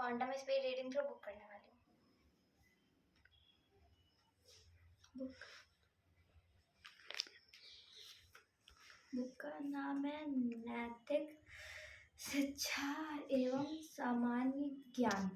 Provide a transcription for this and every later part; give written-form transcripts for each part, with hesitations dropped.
Quantum speed reading through book करने वाली हूँ। बुक का नाम है नैतिक शिक्षा एवं सामान्य ज्ञान।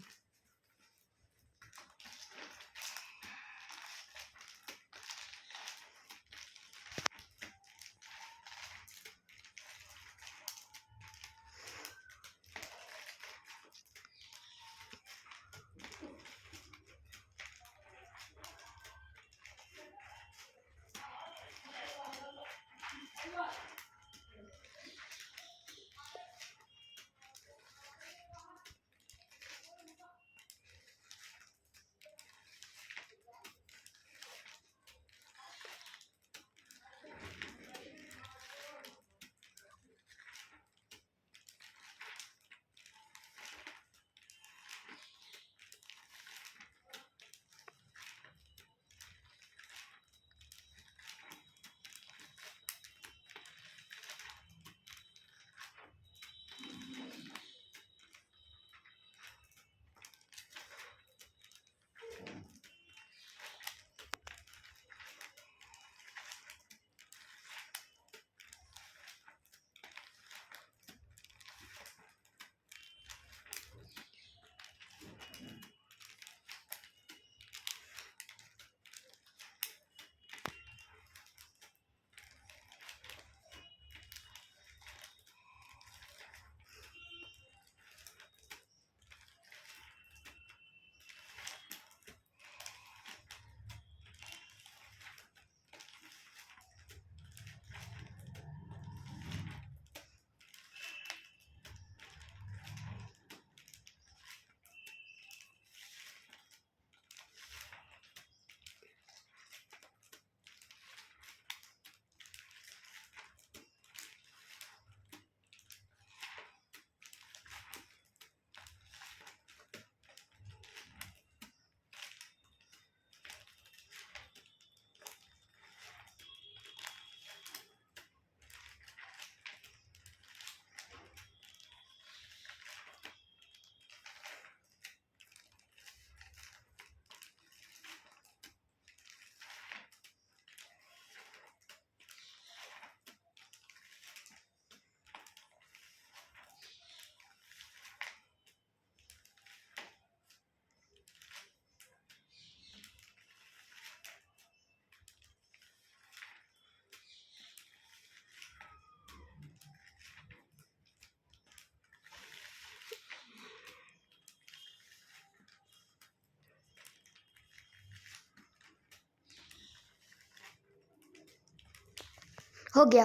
हो गया।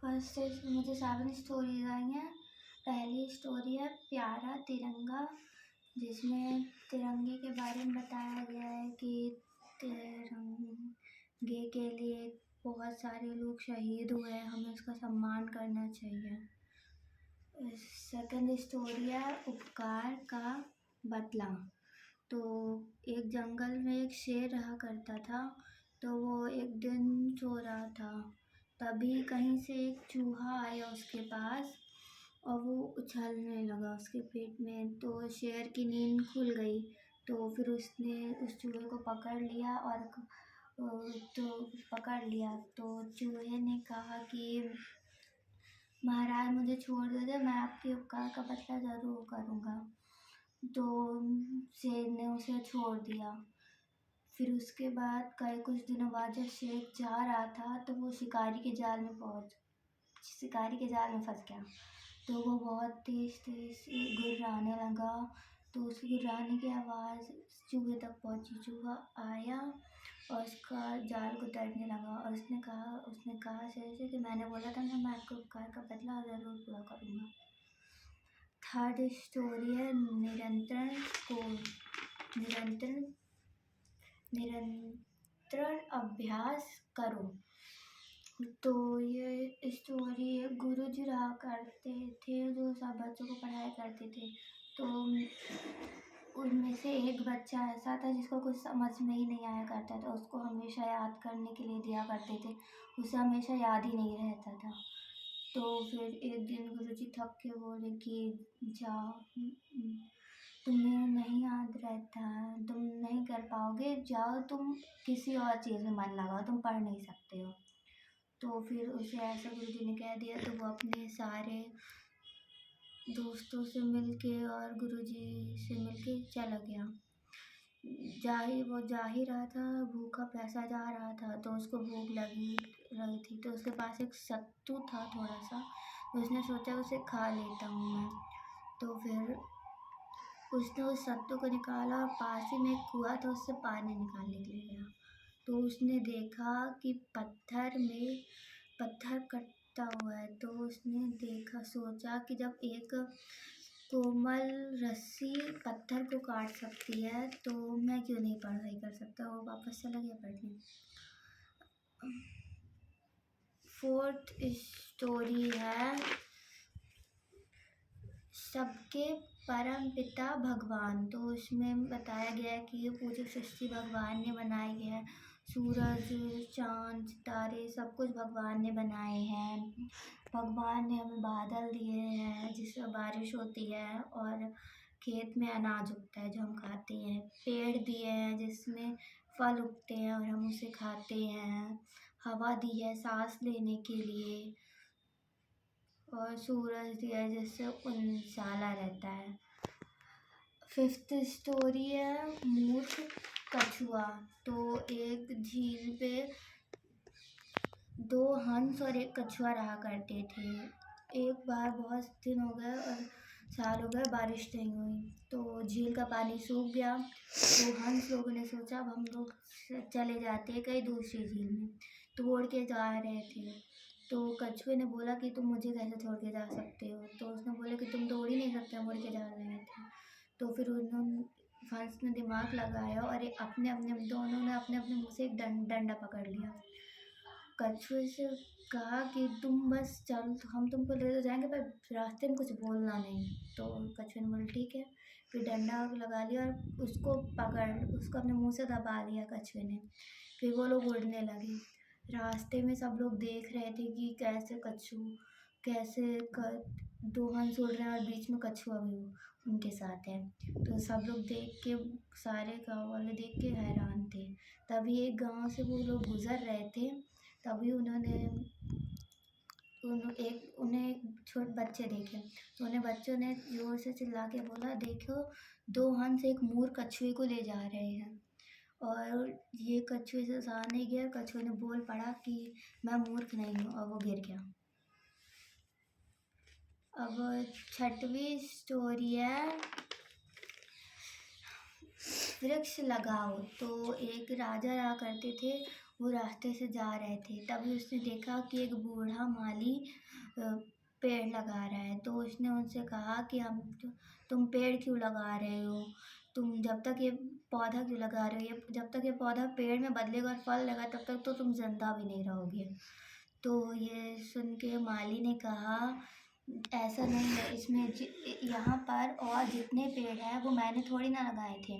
फर्स्ट मुझे 7 स्टोरीज आई हैं। पहली स्टोरी है प्यारा तिरंगा, जिसमें तिरंगे के बारे में बताया गया है कि तिरंगे के लिए बहुत सारे लोग शहीद हुए हैं, हमें उसका सम्मान करना चाहिए। सेकंड स्टोरी है उपकार का बदला। तो एक जंगल में एक शेर रहा करता था। तो वो एक दिन सो रहा था, तभी कहीं से एक चूहा आया उसके पास और वो उछलने लगा उसके पेट में। तो शेर की नींद खुल गई। तो फिर उसने उस चूहे को पकड़ लिया तो चूहे ने कहा कि महाराज मुझे छोड़ दे, मैं आपके उपकार का बदला ज़रूर करूँगा। तो शेर ने उसे छोड़ दिया। फिर उसके बाद कुछ दिनों बाद जब शेर जा रहा था तो वो शिकारी के जाल में फंस गया। तो वो बहुत तेज गुर्राने लगा। तो उस गुर्राने की आवाज़ चूहे तक पहुंची। चूहा आया और उसका जाल कुतरने लगा और उसने कहा शेर से कि मैंने बोला था ना, मैं आपके उपकार का बदला ज़रूर पूरा करूँगा। थर्ड स्टोरी है निरंतर अभ्यास करो। तो ये स्टोरी गुरुजी रहा करते थे जो सब बच्चों को पढ़ाया करते थे। तो उनमें से एक बच्चा ऐसा था जिसको कुछ समझ में ही नहीं आया करता था। उसको हमेशा याद करने के लिए दिया करते थे, उसे हमेशा याद ही नहीं रहता था। तो फिर एक दिन गुरुजी थक के बोले कि जाओ, तुम्हें नहीं याद रहता है, तुम नहीं कर पाओगे, जाओ तुम किसी और चीज़ में मन लगाओ, तुम पढ़ नहीं सकते हो। तो फिर उसे ऐसा गुरुजी ने कह दिया, तो वो अपने सारे दोस्तों से मिलके और गुरुजी से मिलके चला गया। वो जा ही रहा था, भूखा प्यासा जा रहा था, तो उसको भूख लगी रही थी, तो उसके पास एक सत्तू था थोड़ा सा, उसने सोचा उसे खा लेता हूँ मैं। तो फिर उसने उस सत्तू को निकाला और पास ही में एक कुआं था, उससे पानी निकालने के लिए गया। तो उसने देखा कि पत्थर कटता हुआ है, तो उसने देखा, सोचा कि जब एक कोमल रस्सी पत्थर को काट सकती है तो मैं क्यों नहीं पढ़ाई कर सकता। वो वापस चला गया पढ़ने। फोर्थ स्टोरी है सबके परम पिता भगवान। तो उसमें बताया गया है कि ये पूरी सृष्टि भगवान ने बनाई है। सूरज, चांद, सितारे सब कुछ भगवान ने बनाए हैं। भगवान ने हमें बादल दिए हैं जिससे बारिश होती है और खेत में अनाज उगता है जो हम खाते हैं। पेड़ दिए हैं जिसमें फल उगते हैं और हम उसे खाते हैं। हवा दी है सांस लेने के लिए और सूरज दिया है जिससे उजाला रहता है। फिफ्थ स्टोरी है मूर्ख कछुआ। तो एक झील पे दो हंस और एक कछुआ रहा करते थे। एक बार बहुत दिन हो गए और साल हो गए, बारिश नहीं हुई, तो झील का पानी सूख गया। तो हंस लोगों ने सोचा अब हम लोग चले जाते हैं कहीं दूसरी झील में। तो वो उड़ के जा रहे थे, तो कछुए ने बोला कि तुम मुझे कैसे छोड़ के जा सकते हो। तो उसने बोला कि तुम तो उड़ ही नहीं सकते, हम उड़ के जा रहे थे। तो फिर उन्होंने हंस ने दिमाग लगाया और दोनों ने अपने अपने मुँह से एक डंडा पकड़ लिया। कछुए से कहा कि तुम बस चल, हम तुमको ले तो जाएंगे पर रास्ते में कुछ बोलना नहीं। तो कछुए ने बोला ठीक है। फिर डंडा लगा लिया और उसको अपने मुंह से दबा लिया कछुए ने। फिर वो लोग उड़ने लगे। रास्ते में सब लोग देख रहे थे कि कैसे दो हंस उड़ रहे हैं और बीच में कछुआ भी उनके साथ है। तो सब लोग देख के, सारे गाँव वाले देख के हैरान थे। तभी एक गांव से वो लोग गुजर रहे थे, तभी उन्हें छोटे बच्चे देखे। तो उन्हें बच्चों ने जोर से चिल्ला के बोला, देखो दो हंस एक मूर्ख कछुए को ले जा रहे हैं। और ये कछुए से सहा नहीं गया। कछुए ने बोल पड़ा कि मैं मूर्ख नहीं हूँ, और वो गिर गया। अब छठवीं स्टोरी है वृक्ष लगाओ। तो एक राजा रहा करते थे, वो रास्ते से जा रहे थे, तभी उसने देखा कि एक बूढ़ा माली पेड़ लगा रहा है। तो उसने उनसे कहा कि तुम पेड़ क्यों लगा रहे हो, तुम जब तक ये पौधा क्यों लगा रहे हो, जब तक ये पौधा पेड़ में बदलेगा और फल लगा तब तक तो तुम जिंदा भी नहीं रहोगे। तो ये सुन के माली ने कहा, ऐसा नहीं है, यहाँ पर और जितने पेड़ हैं वो मैंने थोड़ी ना लगाए थे,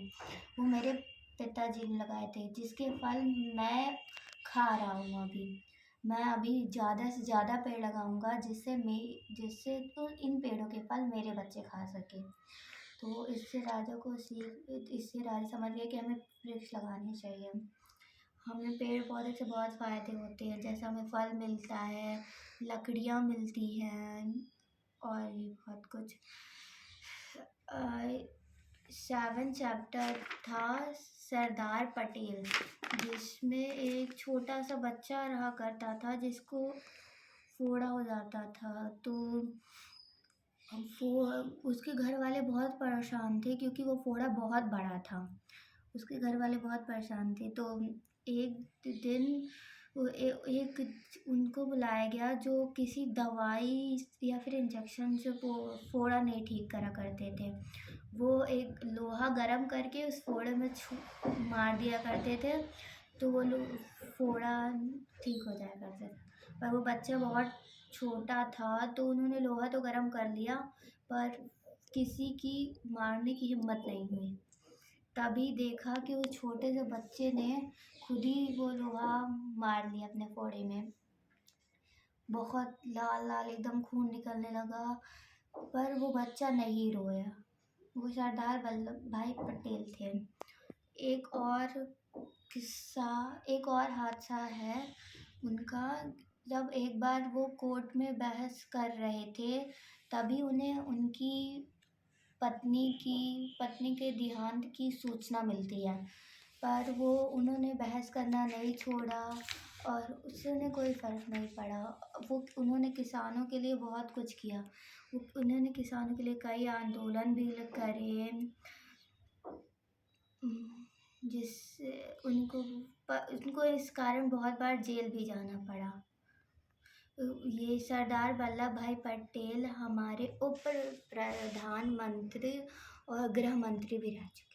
वो मेरे पिताजी ने लगाए थे, जिसके फल मैं खा रहा हूँ अभी। मैं अभी ज़्यादा से ज़्यादा पेड़ लगाऊंगा जिससे तो इन पेड़ों के फल मेरे बच्चे खा सके। तो इससे राजा समझ गया कि हमें वृक्ष लगाने चाहिए। हमें पेड़ पौधे से बहुत फ़ायदे होते हैं, जैसे हमें फल मिलता है, लकड़ियाँ मिलती हैं और भी बहुत कुछ। 7 चैप्टर था सरदार पटेल, जिसमें एक छोटा सा बच्चा रहा करता था जिसको फोड़ा हो जाता था। तो उसके घर वाले बहुत परेशान थे क्योंकि वो फोड़ा बहुत बड़ा था। उसके घर वाले बहुत परेशान थे। तो एक दिन एक उनको बुलाया गया जो किसी दवाई या फिर इंजेक्शन से फोड़ा नहीं ठीक करा करते थे। वो एक लोहा गरम करके उस फोड़े में मार दिया करते थे, तो वो फोड़ा ठीक हो जाया करता था। पर वो बच्चा बहुत छोटा था, तो उन्होंने लोहा तो गरम कर लिया पर किसी की मारने की हिम्मत नहीं हुई। तभी देखा कि उस छोटे से बच्चे ने खुद ही वो लोहा मार लिया अपने फोड़े में। बहुत लाल लाल एकदम खून निकलने लगा, पर वो बच्चा नहीं रोया। वो सरदार वल्लभ भाई पटेल थे। एक और किस्सा, एक और हादसा है उनका। जब एक बार वो कोर्ट में बहस कर रहे थे, तभी उन्हें उनकी पत्नी के देहांत की सूचना मिलती है, पर वो उन्होंने बहस करना नहीं छोड़ा और उससे उन्हें कोई फ़र्क नहीं पड़ा। उन्होंने किसानों के लिए बहुत कुछ किया। उन्होंने किसानों के लिए कई आंदोलन भी करे, जिससे उनको इस कारण बहुत बार जेल भी जाना पड़ा। ये सरदार वल्लभ भाई पटेल हमारे उप प्रधानमंत्री और गृह मंत्री भी रह चुके।